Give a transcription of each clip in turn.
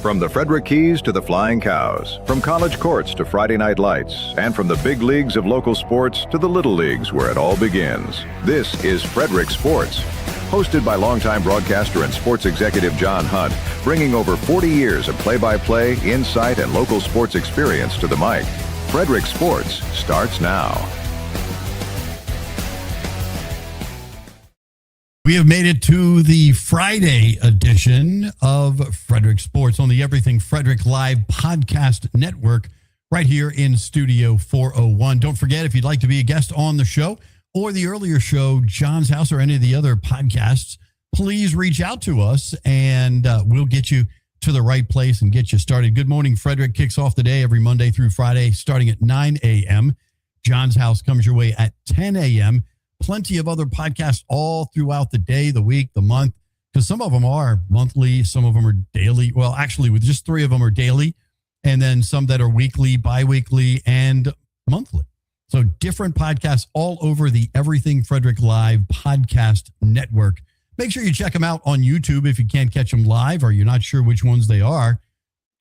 From the Frederick Keys to the Flying Cows, from college courts to Friday night lights, and from the big leagues of local sports to the little leagues where it all begins. This is Frederick Sports, hosted by longtime broadcaster and sports executive John Hunt, bringing over 40 years of play-by-play, insight, and local sports experience to the mic. Frederick Sports starts now. We have made it to the Friday edition of Frederick Sports on the Everything Frederick Live Podcast Network right here in Studio 401. Don't forget, if you'd like to be a guest on the show or the earlier show, John's House, or any of the other podcasts, please reach out to us and we'll get you to the right place and get you started. Good Morning Frederick kicks off the day every Monday through Friday starting at 9 a.m. John's House comes your way at 10 a.m. Plenty of other podcasts all throughout the day, the week, the month, because some of them are monthly, some of them are daily. Well, actually, with just 3 of them are daily, and then some that are weekly, bi-weekly, and monthly. So different podcasts all over the Everything Frederick Live Podcast Network. Make sure you check them out on YouTube if you can't catch them live or you're not sure which ones they are.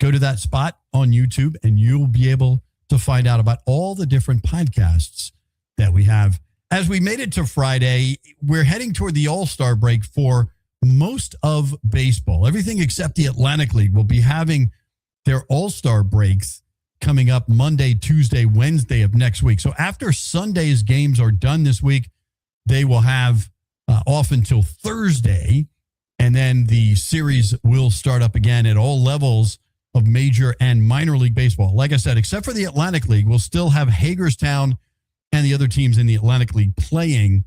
Go to that spot on YouTube, and you'll be able to find out about all the different podcasts that we have. As we made it to Friday, we're heading toward the All-Star break for most of baseball. Everything except the Atlantic League will be having their All-Star breaks coming up Monday, Tuesday, Wednesday of next week. So after Sunday's games are done this week, they will have off until Thursday, and then the series will start up again at all levels of major and minor league baseball. Like I said, except for the Atlantic League, we'll still have Hagerstown and the other teams in the Atlantic League playing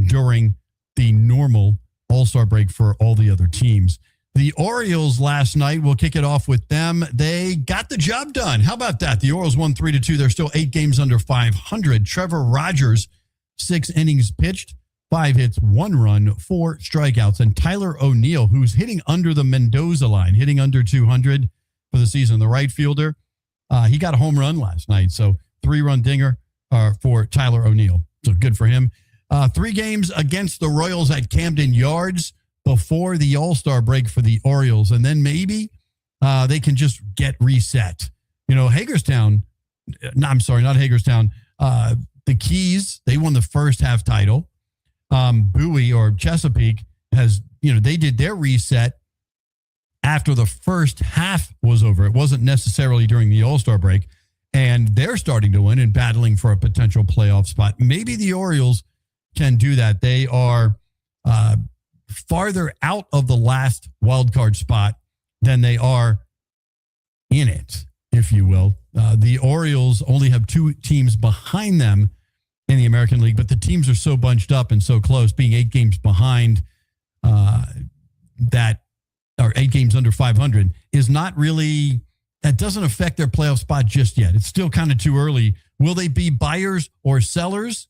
during the normal All-Star break for all the other teams. The Orioles last night, we'll kick it off with them. They got the job done. How about that? The Orioles won 3-2. They're still 8 games under 500. Trevor Rogers, 6 innings pitched, 5 hits, 1 run, 4 strikeouts. And Tyler O'Neill, who's hitting under the Mendoza line, hitting under 200 for the season, the right fielder, he got a home run last night. So 3-run dinger for Tyler O'Neill. So good for him. 3 games against the Royals at Camden Yards before the All-Star break for the Orioles. And then maybe they can just get reset. You know, Hagerstown, I'm sorry, not Hagerstown. The Keys, they won the first half title. Bowie or Chesapeake has, they did their reset after the first half was over. It wasn't necessarily during the All-Star break. And they're starting to win and battling for a potential playoff spot. Maybe the Orioles can do that. They are farther out of the last wild card spot than they are in it, if you will. The Orioles only have 2 teams behind them in the American League, but the teams are so bunched up and so close, being 8 games behind that, or 8 games under 500, is not really... That doesn't affect their playoff spot just yet. It's still kind of too early. Will they be buyers or sellers?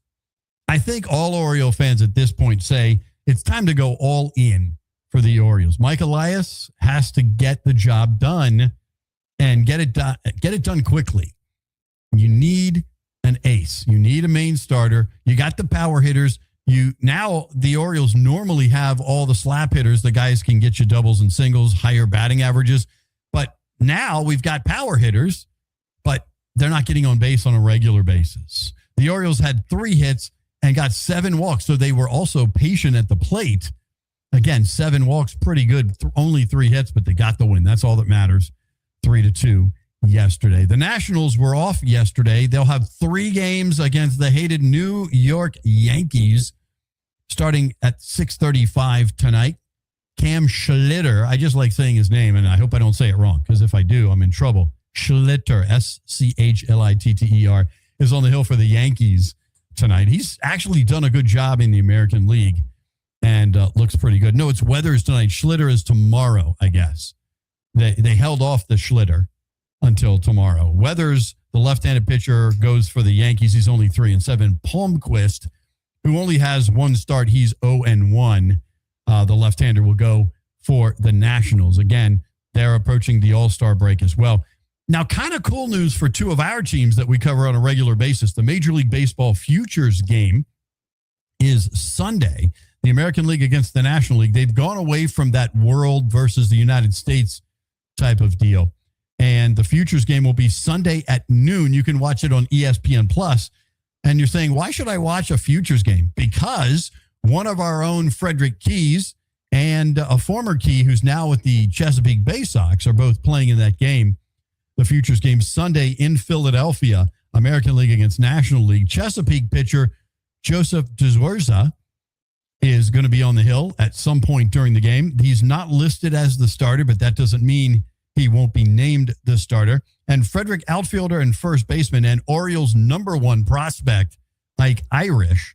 I think all Oriole fans at this point say it's time to go all in for the Orioles. Mike Elias has to get the job done and get it done quickly. You need an ace. You need a main starter. You got the power hitters. Now the Orioles normally have all the slap hitters. The guys can get you doubles and singles, higher batting averages. But now we've got power hitters, but they're not getting on base on a regular basis. The Orioles had 3 hits and got 7 walks, so they were also patient at the plate. Again, 7 walks, pretty good. Only 3 hits, but they got the win. That's all that matters. 3-2 yesterday. The Nationals were off yesterday. They'll have 3 games against the hated New York Yankees starting at 6:35 tonight. Cam Schlitter, I just like saying his name, and I hope I don't say it wrong, because if I do, I'm in trouble. Schlitter, Schlitter, is on the hill for the Yankees tonight. He's actually done a good job in the American League and looks pretty good. No, it's Weathers tonight. Schlitter is tomorrow, I guess. They held off the Schlitter until tomorrow. Weathers, the left-handed pitcher, goes for the Yankees. He's only 3-7. Palmquist, who only has one start, he's 0-1. The left-hander will go for the Nationals. Again, they're approaching the All-Star break as well. Now, kind of cool news for two of our teams that we cover on a regular basis. The Major League Baseball Futures game is Sunday. The American League against the National League. They've gone away from that world versus the United States type of deal. And the Futures game will be Sunday at noon. You can watch it on ESPN Plus. And you're saying, why should I watch a Futures game? Because one of our own Frederick Keys and a former Key who's now with the Chesapeake Bay Sox are both playing in that game. The Futures game Sunday in Philadelphia, American League against National League. Chesapeake pitcher Joseph DeZorza is going to be on the hill at some point during the game. He's not listed as the starter, but that doesn't mean he won't be named the starter. And Frederick outfielder and first baseman and Orioles #1 prospect, Ike Irish,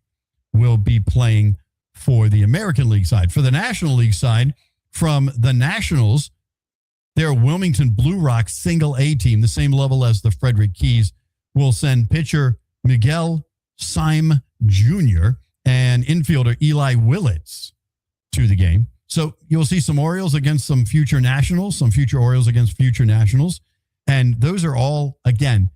will be playing for the American League side. For the National League side, from the Nationals, their Wilmington Blue Rocks single A team, the same level as the Frederick Keys, will send pitcher Miguel Syme Jr. and infielder Eli Willits to the game. So you'll see some Orioles against some future Nationals, some future Orioles against future Nationals. And those are all, again,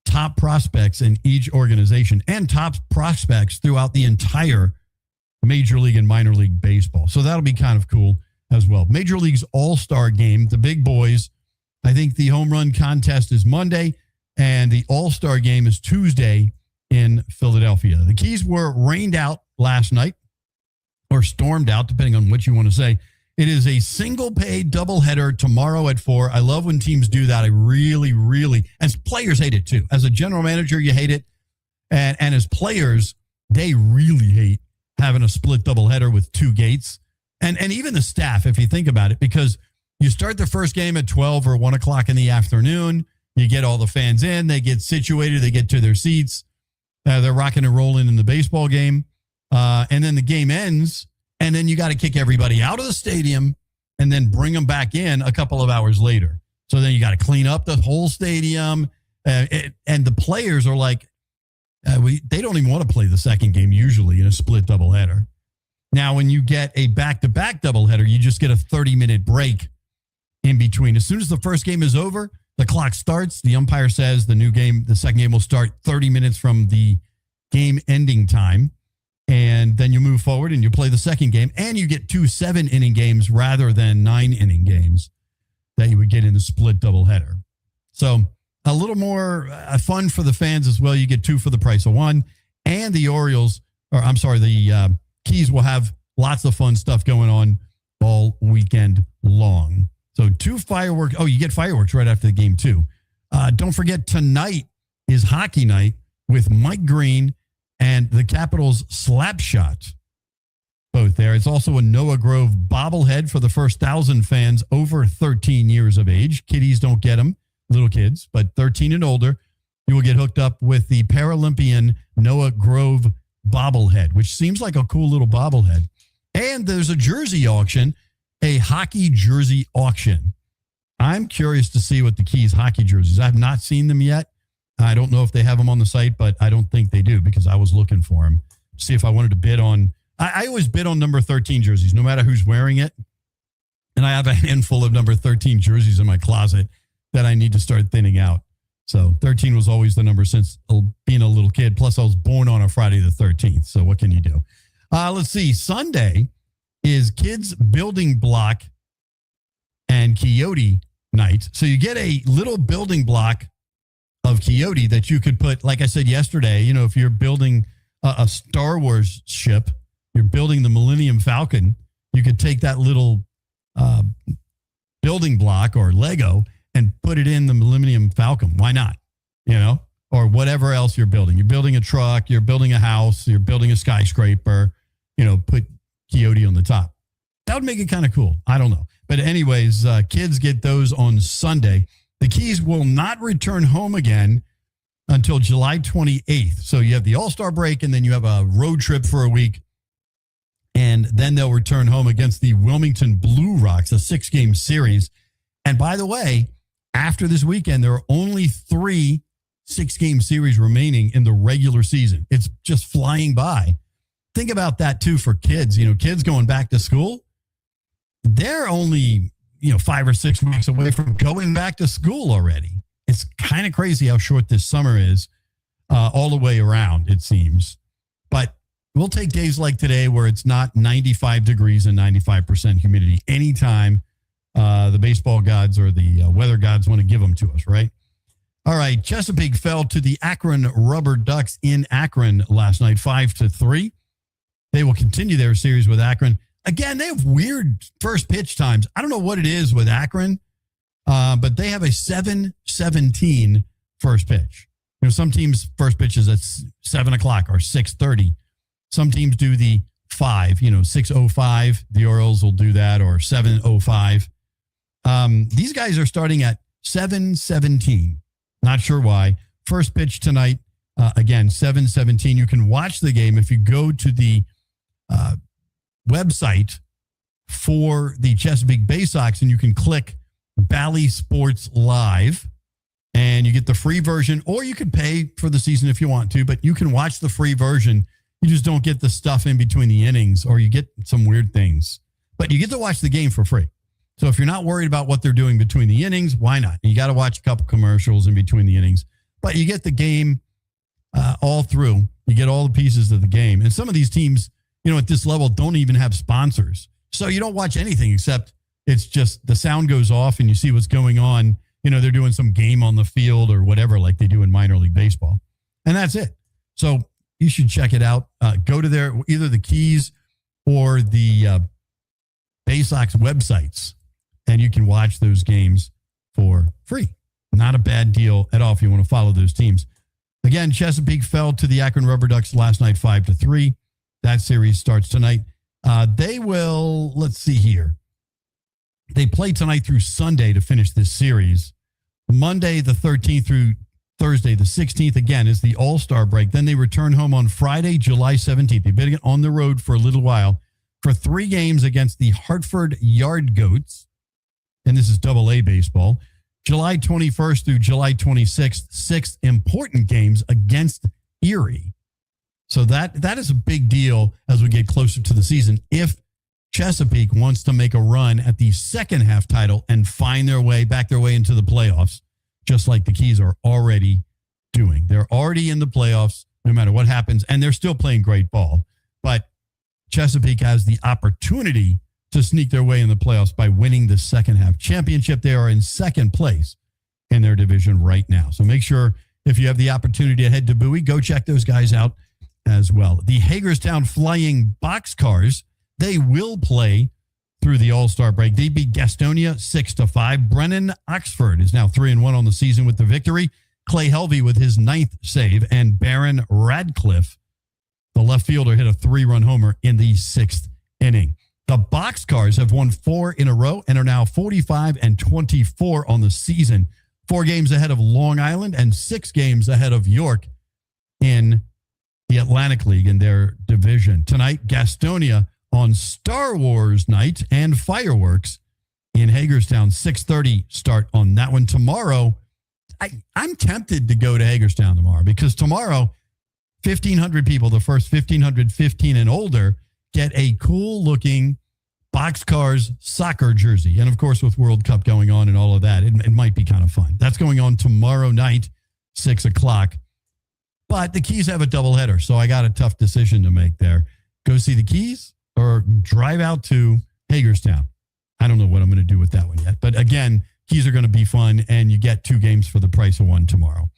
top prospects in each organization and top prospects throughout the entire Major League and Minor League Baseball. So that'll be kind of cool as well. Major League's All-Star game, the big boys. I think the home run contest is Monday and the All-Star game is Tuesday in Philadelphia. The Keys were rained out last night, or stormed out, depending on what you want to say. It is a single-pay doubleheader tomorrow at 4. I love when teams do that. I really, as players hate it too. As a general manager, you hate it. And as players, they really hate having a split doubleheader with two gates. And even the staff, if you think about it, because you start the first game at 12 or 1 o'clock in the afternoon. You get all the fans in. They get situated. They get to their seats. They're rocking and rolling in the baseball game. And then the game ends, and then you got to kick everybody out of the stadium and then bring them back in a couple of hours later. So then you got to clean up the whole stadium. And the players are like, they don't even want to play the second game usually in a split doubleheader. Now, when you get a back-to-back doubleheader, you just get a 30-minute break in between. As soon as the first game is over, the clock starts. The umpire says the second game will start 30 minutes from the game ending time. And then you move forward and you play the second game, and you get 2 7-inning games rather than 9-inning games that you would get in the split doubleheader. So a little more fun for the fans as well. You get 2 for the price of 1. And the the Keys will have lots of fun stuff going on all weekend long. So 2 fireworks. Oh, you get fireworks right after the game too. Don't forget, tonight is hockey night with Mike Green and the Capitals Slapshot, both there. It's also a Noah Grove bobblehead for the first 1,000 fans over 13 years of age. Kiddies don't get them, little kids, but 13 and older, you will get hooked up with the Paralympian Noah Grove bobblehead, which seems like a cool little bobblehead. And there's a jersey auction, a hockey jersey auction. I'm curious to see what the Keys hockey jerseys. I have not seen them yet. I don't know if they have them on the site, but I don't think they do because I was looking for them. See if I wanted to bid on. I always bid on number 13 jerseys, no matter who's wearing it. And I have a handful of number 13 jerseys in my closet that I need to start thinning out. So 13 was always the number since being a little kid. Plus, I was born on a Friday the 13th. So what can you do? Let's see. Sunday is Kids Building Block and Coyote night. So you get a little building block of Coyote that you could put, like I said yesterday, if you're building a Star Wars ship, you're building the Millennium Falcon, you could take that little building block or Lego and put it in the Millennium Falcon. Why not? Or whatever else you're building. You're building a truck, you're building a house, you're building a skyscraper, put Coyote on the top. That would make it kind of cool. I don't know. But anyways, kids get those on Sunday. The Keys will not return home again until July 28th. So you have the All-Star break, and then you have a road trip for a week. And then they'll return home against the Wilmington Blue Rocks, a 6-game series. And by the way, after this weekend, there are only 3 6-game series remaining in the regular season. It's just flying by. Think about that, too, for kids. Kids going back to school, they're only, 5 or 6 weeks away from going back to school already. It's kind of crazy how short this summer is all the way around, it seems. But we'll take days like today where it's not 95 degrees and 95% humidity anytime the baseball gods or the weather gods want to give them to us, right? All right, Chesapeake fell to the Akron Rubber Ducks in Akron last night, 5-3. They will continue their series with Akron. Again, they have weird first pitch times. I don't know what it is with Akron, but they have a 7:17 first pitch. Some teams' first pitch is at 7 o'clock or 6:30. Some teams do the 5, 6:05. The Orioles will do that, or 7:05. These guys are starting at 7:17. Not sure why. First pitch tonight, again, 7:17. You can watch the game if you go to the website for the Chesapeake Bay Sox, and you can click Bally Sports Live, and you get the free version, or you could pay for the season if you want to, but you can watch the free version. You just don't get the stuff in between the innings, or you get some weird things. But you get to watch the game for free. So if you're not worried about what they're doing between the innings, why not? You got to watch a couple commercials in between the innings, but you get the game all through. You get all the pieces of the game. And some of these teams, at this level don't even have sponsors. So you don't watch anything except it's just the sound goes off and you see what's going on. They're doing some game on the field or whatever, like they do in minor league baseball. And that's it. So you should check it out. Go to either the Keys or the Bay Sox websites, and you can watch those games for free. Not a bad deal at all if you want to follow those teams. Again, Chesapeake fell to the Akron Rubber Ducks last night, 5-3. That series starts tonight. They will, let's see here. They play tonight through Sunday to finish this series. Monday, the 13th through Thursday, the 16th, again, is the All-Star break. Then they return home on Friday, July 17th. They've been on the road for a little while for 3 games against the Hartford Yard Goats. And this is AA baseball. July 21st through July 26th, 6 important games against Erie. So that is a big deal as we get closer to the season. If Chesapeake wants to make a run at the second half title and find their way into the playoffs, just like the Keys are already doing. They're already in the playoffs no matter what happens, and they're still playing great ball. But Chesapeake has the opportunity to sneak their way in the playoffs by winning the second half championship. They are in second place in their division right now. So make sure if you have the opportunity to head to Bowie, go check those guys out as well. The Hagerstown Flying Boxcars, they will play through the All-Star break. They beat Gastonia 6-5. Brennan Oxford is now 3-1 on the season with the victory. Clay Helvey with his 9th save, and Baron Radcliffe, the left fielder, hit a 3-run homer in the 6th inning. The Boxcars have won 4 in a row and are now 45-24 on the season. 4 games ahead of Long Island and 6 games ahead of York in the Atlantic League in their division. Tonight, Gastonia on Star Wars night and fireworks in Hagerstown. 6:30 start on that one. Tomorrow, I'm tempted to go to Hagerstown tomorrow because tomorrow, 1,500 people, the first 1,500 15 and older, get a cool-looking Boxcars soccer jersey. And, of course, with World Cup going on and all of that, it might be kind of fun. That's going on tomorrow night, 6 o'clock. But the Keys have a doubleheader, so I got a tough decision to make there. Go see the Keys or drive out to Hagerstown. I don't know what I'm going to do with that one yet. But, again, Keys are going to be fun, and you get 2 games for the price of 1 tomorrow.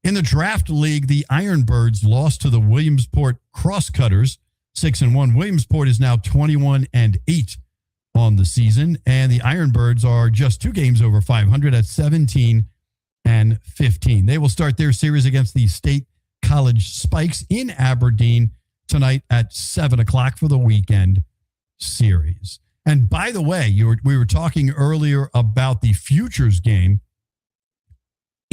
In the draft league, the Ironbirds lost to the Williamsport Crosscutters 6-1. Williamsport is now 21-8 on the season, and the Ironbirds are just 2 games over 500 at 17-15. They will start their series against the State College Spikes in Aberdeen tonight at 7 o'clock for the weekend series. And by the way, we were talking earlier about the futures game.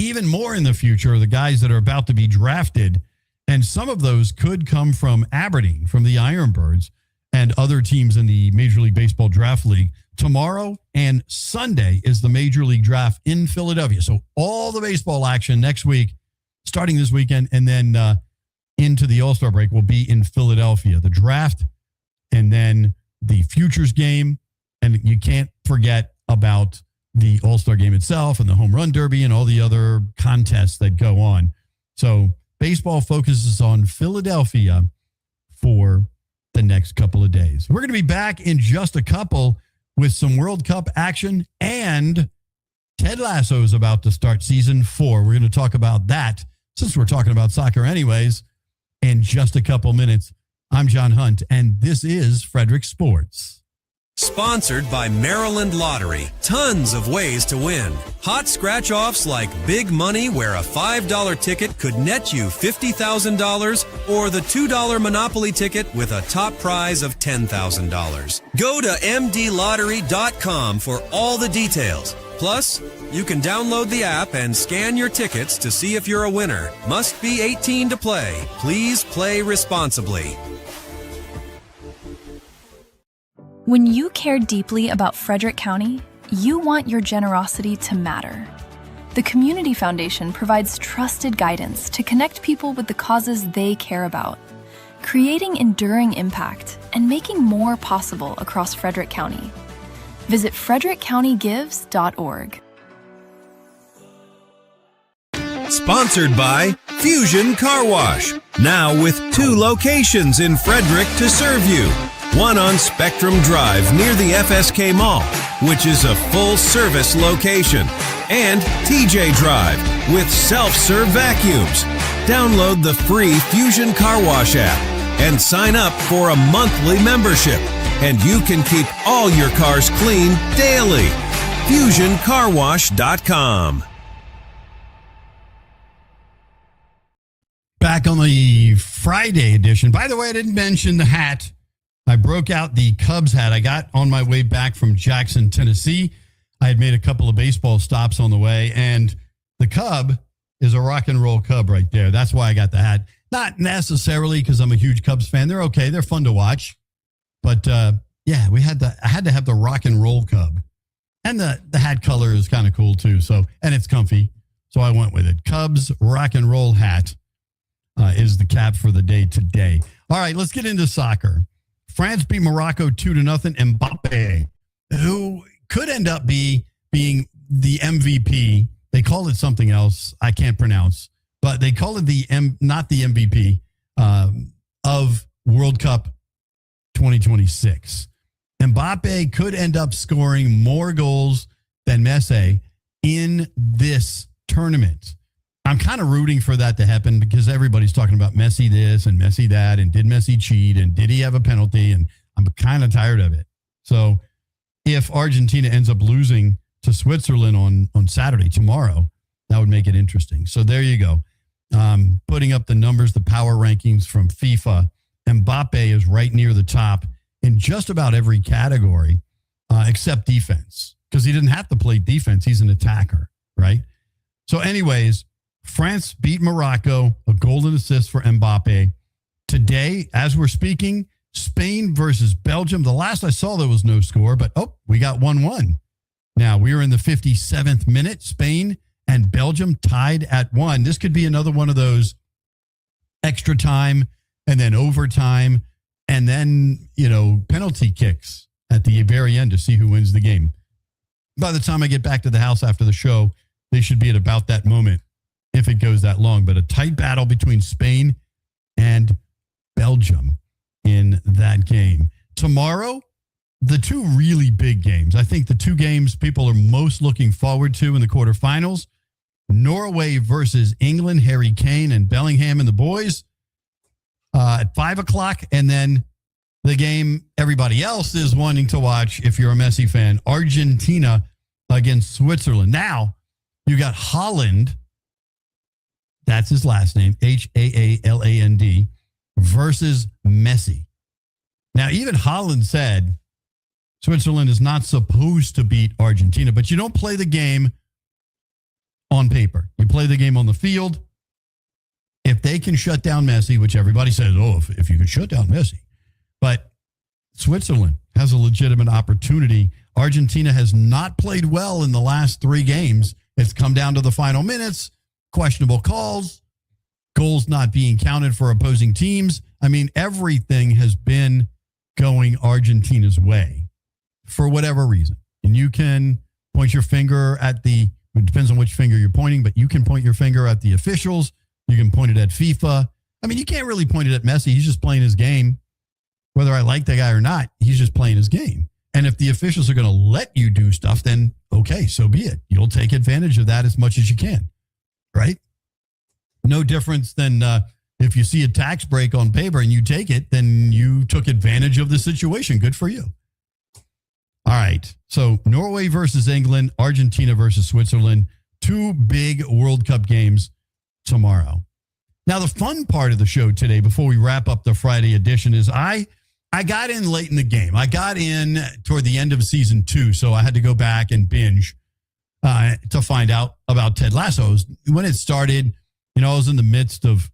even more in the future are the guys that are about to be drafted. And some of those could come from Aberdeen, from the Ironbirds, and other teams in the Major League Baseball Draft League. Tomorrow and Sunday is the Major League Draft in Philadelphia. So all the baseball action next week, starting this weekend, and then into the All-Star break will be in Philadelphia. The draft and then the Futures game. And you can't forget about the All-Star game itself and the Home Run Derby and all the other contests that go on. So baseball focuses on Philadelphia for the next couple of days. We're going to be back in just a couple with some World Cup action, and Ted Lasso is about to start season 4. We're going to talk about that since we're talking about soccer anyways in just a couple minutes. I'm John Hunt, and this is Frederick Sports. Sponsored by Maryland Lottery. Tons of ways to win. Hot scratch-offs like Big Money, where a $5 ticket could net you $50,000, or the $2 Monopoly ticket with a top prize of $10,000. Go to mdlottery.com for all the details. Plus, you can download the app and scan your tickets to see if you're a winner. Must be 18 to play. Please play responsibly. When you care deeply about Frederick County, you want your generosity to matter. The Community Foundation provides trusted guidance to connect people with the causes they care about, creating enduring impact and making more possible across Frederick County. Visit frederickcountygives.org. Sponsored by Fusion Car Wash. Now with 2 locations in Frederick to serve you. One on Spectrum Drive near the FSK Mall, which is a full-service location. And TJ Drive with self-serve vacuums. Download the free Fusion Car Wash app and sign up for a monthly membership. And you can keep all your cars clean daily. FusionCarWash.com. Back on the Friday edition. By the way, I didn't mention the hat. I broke out the Cubs hat I got on my way back from Jackson, Tennessee. I had made a couple of baseball stops on the way, and the Cub is a rock and roll Cub right there. That's why I got the hat. Not necessarily because I'm a huge Cubs fan. They're okay. They're fun to watch. But, yeah, I had to have the rock and roll Cub. And the hat color is kind of cool, too. So, and it's comfy. So I went with it. Cubs rock and roll hat is the cap for the day today. All right, let's get into soccer. France beat Morocco 2-0. Mbappe, who could end up being the MVP. They call it something else I can't pronounce, but they call it not the MVP of World Cup 2026. Mbappe could end up scoring more goals than Messi in this tournament. I'm kind of rooting for that to happen because everybody's talking about Messi this and Messi that, and did Messi cheat and did he have a penalty? And I'm kind of tired of it. So if Argentina ends up losing to Switzerland on Saturday, tomorrow, that would make it interesting. So there you go. Putting up the numbers, the power rankings from FIFA. Mbappe is right near the top in just about every category except defense, because he didn't have to play defense. He's an attacker, right? So anyways, France beat Morocco, a golden assist for Mbappe. Today, as we're speaking, Spain versus Belgium. The last I saw, there was no score, but we got 1-1. Now, we are in the 57th minute. Spain and Belgium tied at 1. This could be another one of those extra time and then overtime and then, penalty kicks at the very end to see who wins the game. By the time I get back to the house after the show, they should be at about that moment if it goes that long. But a tight battle between Spain and Belgium in that game. Tomorrow, the 2 really big games. I think the 2 games people are most looking forward to in the quarterfinals. Norway versus England, Harry Kane and Bellingham and the boys at 5 o'clock. And then the game everybody else is wanting to watch, if you're a Messi fan, Argentina against Switzerland. Now, you got Holland, that's his last name, Haaland, versus Messi. Now, even Holland said Switzerland is not supposed to beat Argentina, but you don't play the game on paper. You play the game on the field. If they can shut down Messi, which everybody says, if you could shut down Messi. But Switzerland has a legitimate opportunity. Argentina has not played well in the last 3 games. It's come down to the final minutes, questionable calls, goals not being counted for opposing teams. I mean, everything has been going Argentina's way for whatever reason. And you can point your finger at it depends on which finger you're pointing, but you can point your finger at the officials. You can point it at FIFA. I mean, you can't really point it at Messi. He's just playing his game. Whether I like the guy or not, he's just playing his game. And if the officials are going to let you do stuff, then okay, so be it. You'll take advantage of that as much as you can, right? No difference than if you see a tax break on paper and you take it, then you took advantage of the situation. Good for you. All right. So Norway versus England, Argentina versus Switzerland, 2 big World Cup games tomorrow. Now, the fun part of the show today, before we wrap up the Friday edition, is I got in late in the game. I got in toward the end of season 2, so I had to go back and binge to find out about Ted Lasso. When it started, I was in the midst of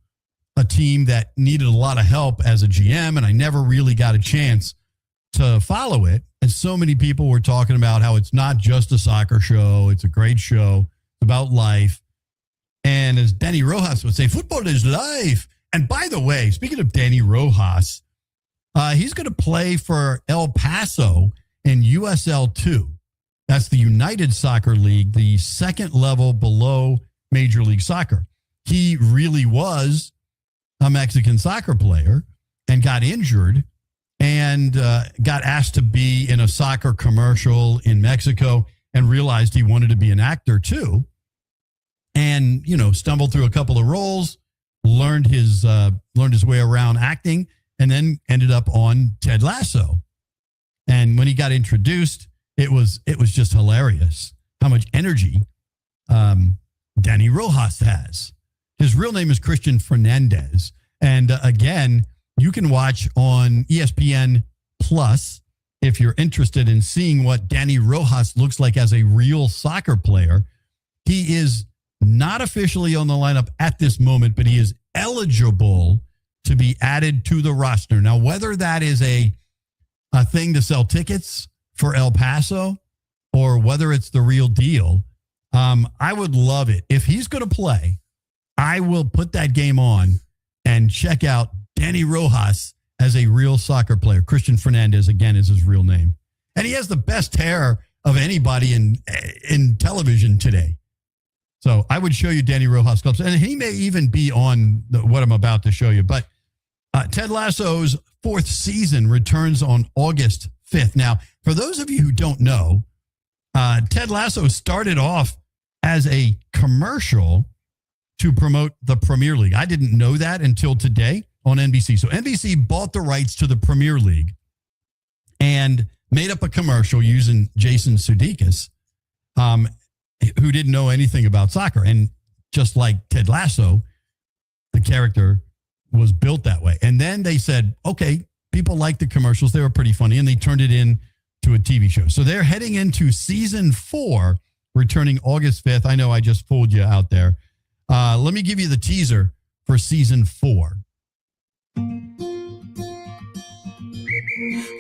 a team that needed a lot of help as a GM, and I never really got a chance to follow it. And so many people were talking about how it's not just a soccer show. It's a great show. It's about life. And as Danny Rojas would say, football is life. And by the way, speaking of Danny Rojas, he's going to play for El Paso in USL 2. That's the United Soccer League, the second level below Major League Soccer. He really was a Mexican soccer player and got injured and got asked to be in a soccer commercial in Mexico and realized he wanted to be an actor too. And, stumbled through a couple of roles, learned his way around acting, and then ended up on Ted Lasso. And when he got introduced, it was just hilarious how much energy Danny Rojas has. His real name is Christian Fernandez. And again, you can watch on ESPN Plus if you're interested in seeing what Danny Rojas looks like as a real soccer player. He is not officially on the lineup at this moment, but he is eligible to be added to the roster. Now, whether that is a thing to sell tickets for El Paso or whether it's the real deal, I would love it. If he's going to play, I will put that game on and check out Danny Rojas as a real soccer player. Christian Fernandez, again, is his real name. And he has the best hair of anybody in television today. So I would show you Danny Rojas clips, and he may even be on what I'm about to show you. But Ted Lasso's 4th season returns on August 5th. Now, for those of you who don't know, Ted Lasso started off as a commercial to promote the Premier League. I didn't know that until today on NBC. So NBC bought the rights to the Premier League and made up a commercial using Jason Sudeikis, who didn't know anything about soccer. And just like Ted Lasso, the character was built that way. And then they said, okay, people like the commercials. They were pretty funny. And they turned it into a TV show. So they're heading into season 4, returning August 5th. I know I just fooled you out there. Let me give you the teaser for season 4.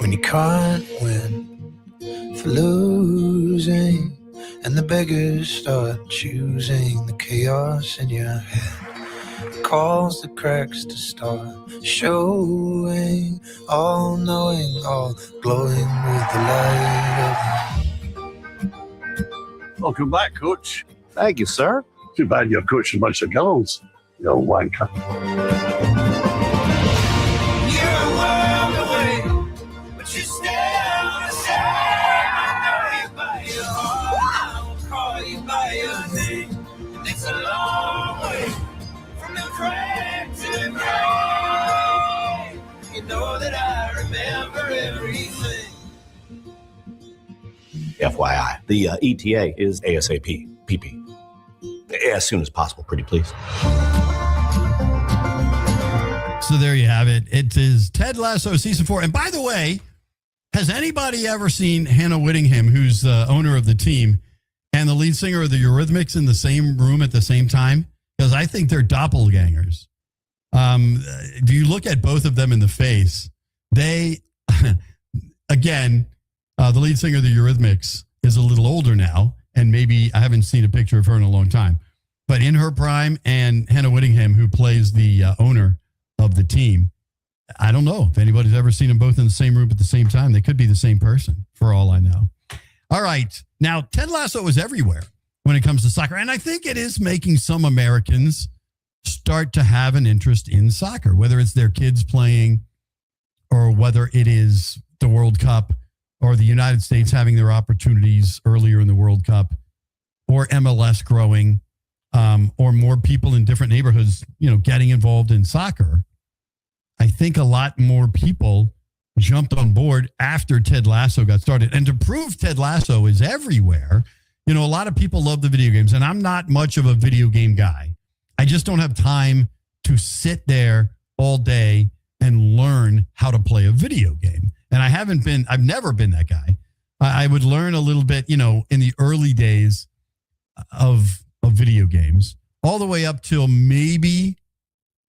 When you can't win for losing, and the beggars start choosing the chaos in your head, calls the cracks to start showing, all knowing, all glowing with the light of. Welcome back, Coach. Thank you, sir. Too bad you're coaching a bunch of girls, you old wanker. You're a world away, but you're still the same. I know you by your heart, I will call you by your name. And it's a long way from the crack to the grave. You know that I remember everything. FYI, the ETA is ASAP, PP. As soon as possible, pretty please. So there you have it. It is Ted Lasso season 4. And by the way, has anybody ever seen Hannah Whittingham, who's the owner of the team, and the lead singer of the Eurythmics in the same room at the same time? Because I think they're doppelgangers. If you look at both of them in the face, they, again, the lead singer of the Eurythmics is a little older now, and maybe I haven't seen a picture of her in a long time. But in her prime, and Hannah Whittingham, who plays the owner of the team, I don't know if anybody's ever seen them both in the same room at the same time. They could be the same person, for all I know. All right. Now, Ted Lasso is everywhere when it comes to soccer. And I think it is making some Americans start to have an interest in soccer, whether it's their kids playing or whether it is the World Cup or the United States having their opportunities earlier in the World Cup or MLS growing or more people in different neighborhoods, getting involved in soccer. I think a lot more people jumped on board after Ted Lasso got started. And to prove Ted Lasso is everywhere, a lot of people love the video games, and I'm not much of a video game guy. I just don't have time to sit there all day and learn how to play a video game. And I've never been that guy. I would learn a little bit, in the early days of video games, all the way up till maybe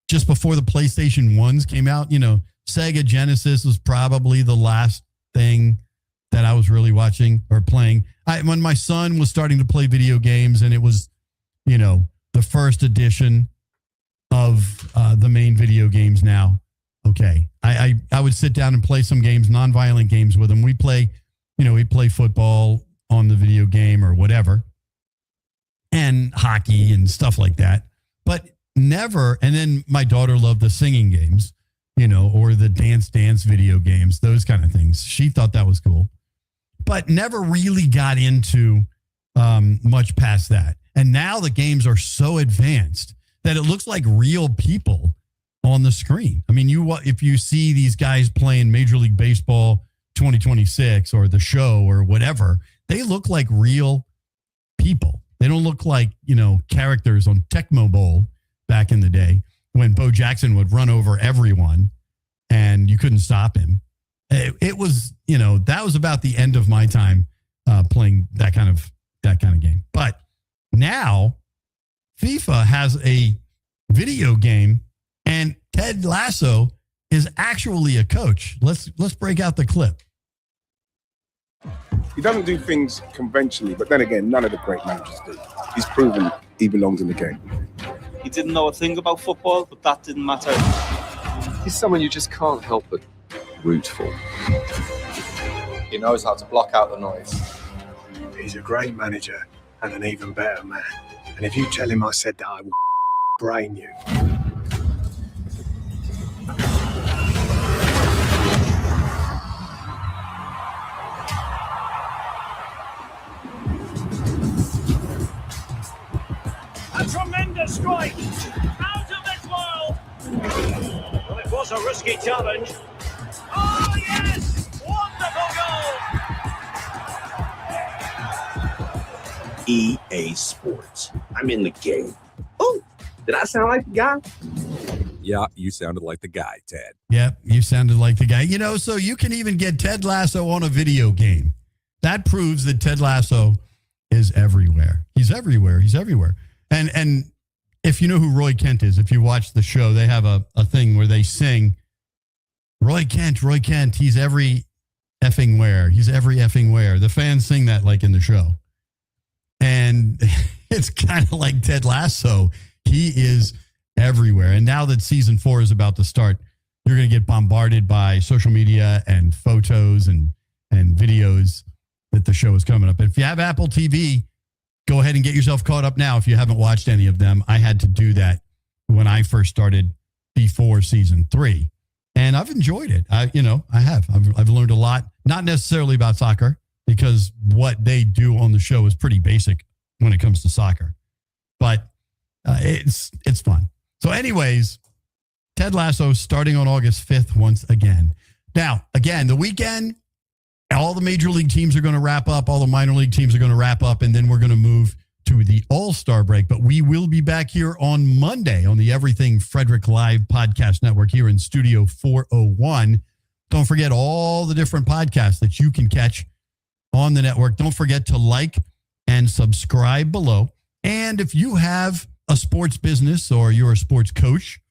just before the PlayStation 1s came out. Sega Genesis was probably the last thing that I was really watching or playing. When my son was starting to play video games, and it was, the first edition of the main video games now. Okay. I would sit down and play some games, nonviolent games with him. We'd play football on the video game or whatever, and hockey and stuff like that. But never, and then my daughter loved the singing games, or the dance video games, those kind of things. She thought that was cool, but never really got into much past that. And now the games are so advanced that it looks like real people on the screen. I mean, if you see these guys playing Major League Baseball 2026 or the show or whatever, they look like real people. They don't look like, characters on Tecmo Bowl back in the day when Bo Jackson would run over everyone and you couldn't stop him. It was, that was about the end of my time playing that kind of game. But now FIFA has a video game, and Ted Lasso is actually a coach. Let's break out the clip. He doesn't do things conventionally, but then again, none of the great managers do. He's proven he belongs in the game. He didn't know a thing about football, but that didn't matter. He's someone you just can't help but root for. He knows how to block out the noise. He's a great manager and an even better man. And if you tell him I said that, I will brain you. A tremendous strike! Out of this world! Well, it was a risky challenge. Oh, yes! Wonderful goal! EA Sports. I'm in the game. Oh, did I sound like the guy? Yeah, you sounded like the guy, Ted. Yep, you sounded like the guy. So you can even get Ted Lasso on a video game. That proves that Ted Lasso is everywhere. He's everywhere. He's everywhere. And if you know who Roy Kent is, if you watch the show, they have a thing where they sing, Roy Kent, he's every effing where. He's every effing where. The fans sing that like in the show. And it's kind of like Ted Lasso. He is everywhere. And now that season 4 is about to start, you're going to get bombarded by social media and photos and videos that the show is coming up. If you have Apple TV, go ahead and get yourself caught up now if you haven't watched any of them. I had to do that when I first started before season 3. And I've enjoyed it. I have. I've learned a lot, not necessarily about soccer, because what they do on the show is pretty basic when it comes to soccer. But it's fun. So anyways, Ted Lasso starting on August 5th once again. Now, again, the weekend, all the major league teams are going to wrap up. All the minor league teams are going to wrap up. And then we're going to move to the All-Star break. But we will be back here on Monday on the Everything Frederick Live Podcast Network here in Studio 401. Don't forget all the different podcasts that you can catch on the network. Don't forget to like and and subscribe below. And if you have a sports business or you're a sports coach,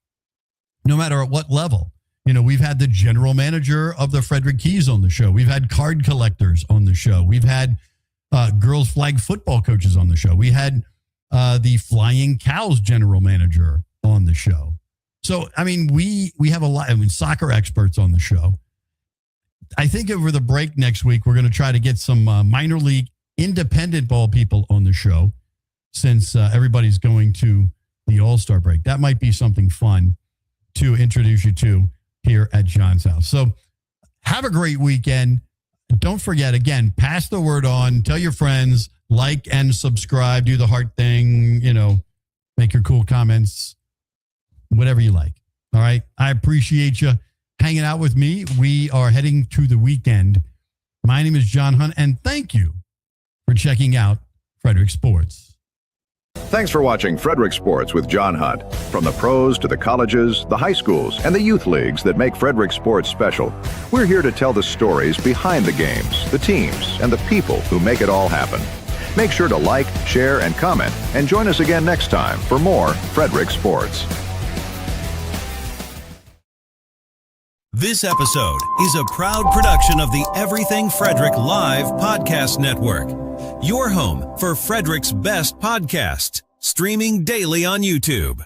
no matter at what level, we've had the general manager of the Frederick Keys on the show. We've had card collectors on the show. We've had girls flag football coaches on the show. We had the Flying Cows general manager on the show. So, we have a lot, soccer experts on the show. I think over the break next week, we're going to try to get some minor league independent ball people on the show since everybody's going to the All-Star break. That might be something fun to introduce you to here at John's house. So have a great weekend. Don't forget, again, pass the word on, tell your friends, like and subscribe, do the heart thing, make your cool comments, whatever you like. All right. I appreciate you hanging out with me. We are heading to the weekend. My name is John Hunt, and thank you for checking out Frederick Sports. Thanks for watching Frederick Sports with John Hunt. From the pros to the colleges, the high schools, and the youth leagues that make Frederick Sports special, we're here to tell the stories behind the games, the teams, and the people who make it all happen. Make sure to like, share, and comment, and join us again next time for more Frederick Sports. This episode is a proud production of the Everything Frederick Live Podcast Network. Your home for Frederick's best podcasts, streaming daily on YouTube.